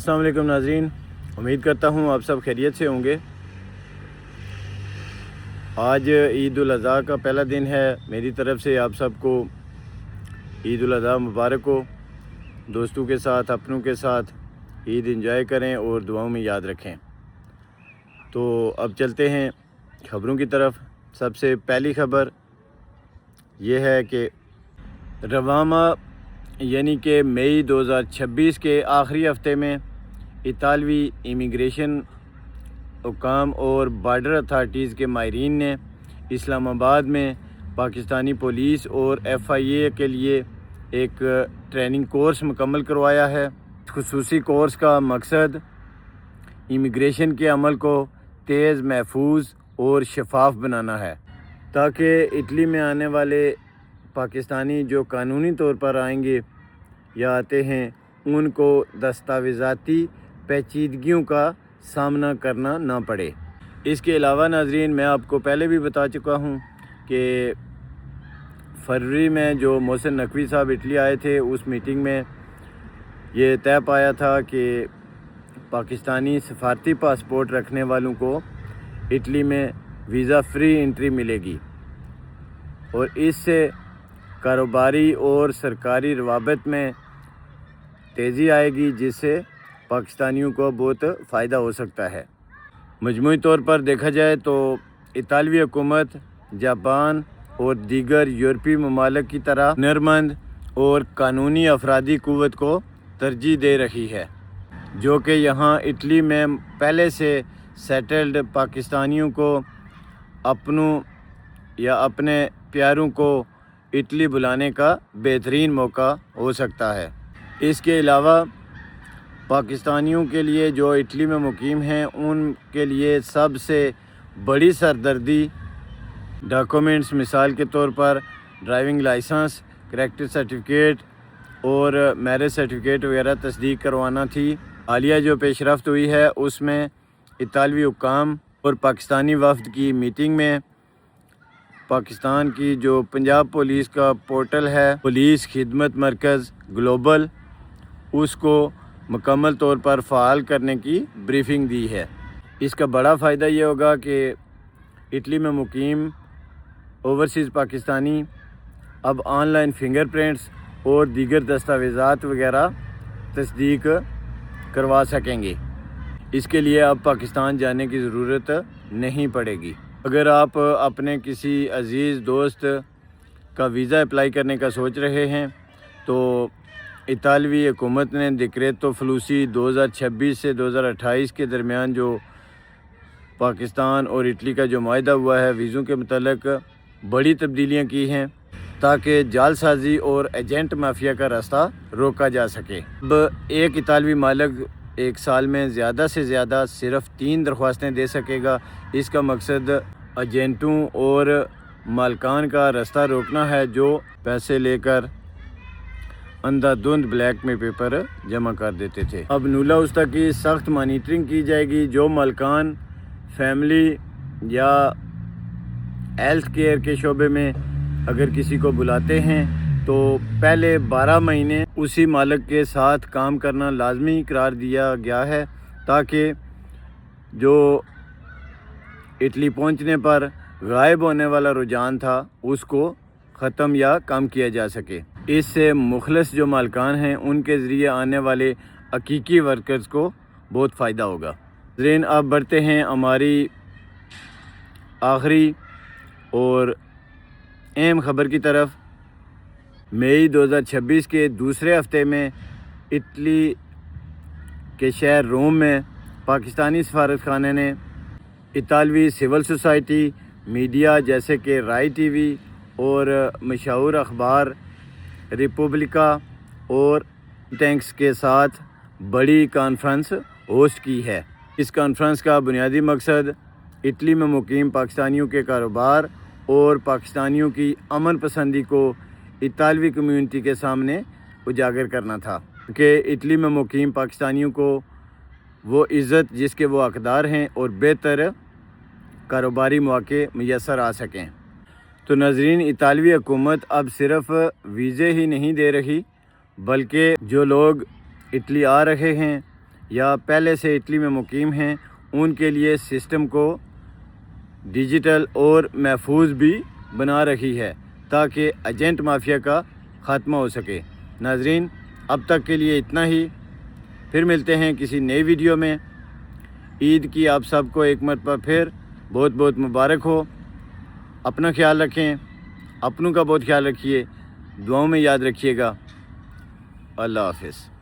अस्सलाम वालेकुम नाज़रीन, उम्मीद करता हूँ आप सब खैरियत से होंगे। आज ईद उल अज़हा का पहला दिन है। मेरी तरफ़ से आप सबको ईद उल अज़हा मुबारक हो। दोस्तों के साथ, अपनों के साथ ईद एंजॉय करें और दुआओं में याद रखें। तो अब चलते हैं ख़बरों की तरफ। सबसे पहली ख़बर यह है कि रवामा यानी कि मई 2026 के आखिरी हफ्ते में इतालवी इमिग्रेशन हुकाम और बॉर्डर अथॉरिटीज़ के माहिरीन ने इस्लामाबाद में पाकिस्तानी पुलिस और FIA के लिए एक ट्रेनिंग कोर्स मुकम्मल करवाया है। खुसूसी कोर्स का मकसद इमिग्रेशन के अमल को तेज़, महफूज और शफाफ बनाना है, ताकि इटली में आने वाले पाकिस्तानी जो कानूनी तौर पर आएंगे या आते हैं उनको दस्तावेज़ाती पेचीदगियों का सामना करना ना पड़े। इसके अलावा नाज़रीन, मैं आपको पहले भी बता चुका हूँ कि फरवरी में जो मोहसिन नकवी साहब इटली आए थे, उस मीटिंग में ये तय पाया था कि पाकिस्तानी सफारती पासपोर्ट रखने वालों को इटली में वीज़ा फ्री एंट्री मिलेगी और इससे कारोबारी और सरकारी रवाबत में तेज़ी आएगी, जिससे पाकिस्तानियों को बहुत फ़ायदा हो सकता है। मजमूई तौर पर देखा जाए तो इतालवी हुकूमत जापान और दीगर यूरोपीय ममालिक की तरह हुनरमंद और कानूनी अफरादी क़ुव्वत को तरजीह दे रही है, जो कि यहाँ इटली में पहले से सेटल्ड पाकिस्तानियों को अपनों या अपने प्यारों को इटली बुलाने का बेहतरीन मौका हो सकता है। इसके अलावा पाकिस्तानियों के लिए जो इटली में मुकीम हैं, उनके लिए सबसे बड़ी सरदर्दी डॉक्यूमेंट्स मिसाल के तौर पर ड्राइविंग लाइसेंस, करैक्टर सर्टिफिकेट और मैरिज सर्टिफिकेट वगैरह तस्दीक करवाना थी। हालिया जो पेशरफ्त हुई है उसमें इतालवी हुकाम और पाकिस्तानी वफ़द की मीटिंग में पाकिस्तान की जो पंजाब पुलिस का पोर्टल है, पुलिस खिदमत मरकज़ ग्लोबल, उसको मुकम्मल तौर पर फ़ाल करने की ब्रीफिंग दी है। इसका बड़ा फ़ायदा ये होगा कि इटली में मुकीम ओवरसीज़ पाकिस्तानी अब ऑनलाइन फिंगरप्रिंट्स और दीगर दस्तावेज़ात वगैरह तस्दीक करवा सकेंगे। इसके लिए अब पाकिस्तान जाने की ज़रूरत नहीं पड़ेगी। अगर आप अपने किसी अज़ीज़ दोस्त का वीज़ा अप्लाई करने का सोच रहे हैं तो इतालवी हुकूमत ने डिक्रेतो फ्लूसी 2026 से 2028 के दरमियान जो पाकिस्तान और इटली का जो माहिदा हुआ है, वीज़ों के मुतल्लिक़ बड़ी तब्दीलियां की हैं, ताकि जालसाजी और एजेंट माफिया का रास्ता रोका जा सके। अब एक इतालवी मालिक एक साल में ज़्यादा से ज़्यादा सिर्फ 3 दरख्वास्तें दे सकेगा। इसका मकसद एजेंटों और मालकान का रास्ता रोकना है, जो पैसे लेकर अंधाधुंध ब्लैक में पेपर जमा कर देते थे। अब नूला उस्ता की सख्त मॉनिटरिंग की जाएगी। जो मालकान फैमिली या हेल्थ केयर के शोबे में अगर किसी को बुलाते हैं तो पहले 12 महीने उसी मालिक के साथ काम करना लाजमी करार दिया गया है, ताकि जो इटली पहुंचने पर गायब होने वाला रुझान था उसको ख़त्म या कम किया जा सके। इससे मुखलिस जो मालकान हैं उनके ज़रिए आने वाले हकीकी वर्कर्स को बहुत फ़ायदा होगा। ज़रीन, अब बढ़ते हैं हमारी आखिरी और अहम ख़बर की तरफ। मई 2026 के दूसरे हफ्ते में इटली के शहर रोम में पाकिस्तानी सफारतखाने ने इतालवी सिविल सोसाइटी, मीडिया जैसे कि राय TV और मशहूर अखबार रिपब्लिका और टैंक्स के साथ बड़ी कॉन्फ्रेंस होस्ट की है। इस कॉन्फ्रेंस का बुनियादी मकसद इटली में मुकीम पाकिस्तानियों के कारोबार और पाकिस्तानियों की अमन पसंदी को इतालवी कम्यूनिटी के सामने उजागर करना था, कि इटली में मुकीम पाकिस्तानियों को वो इज़्ज़त जिसके वो हकदार हैं और बेहतर कारोबारी मौके मैसर आ सकें। तो नाज़रीन, इतालवी हुकूमत अब सिर्फ वीज़े ही नहीं दे रही, बल्कि जो लोग इटली आ रहे हैं یا پہلے سے اٹلی میں مقیم ہیں ان کے لیے سسٹم کو ڈیجیٹل اور محفوظ بھی بنا رہی ہے تاکہ ایجنٹ مافیا کا خاتمہ ہو سکے۔ ناظرین، اب تک کے لیے اتنا ہی، پھر ملتے ہیں کسی نئی ویڈیو میں۔ عید کی آپ سب کو ایک مرتبہ پھر بہت بہت مبارک ہو۔ اپنا خیال رکھیں، اپنوں کا بہت خیال رکھیے، دعاؤں میں یاد رکھیے گا۔ اللہ حافظ۔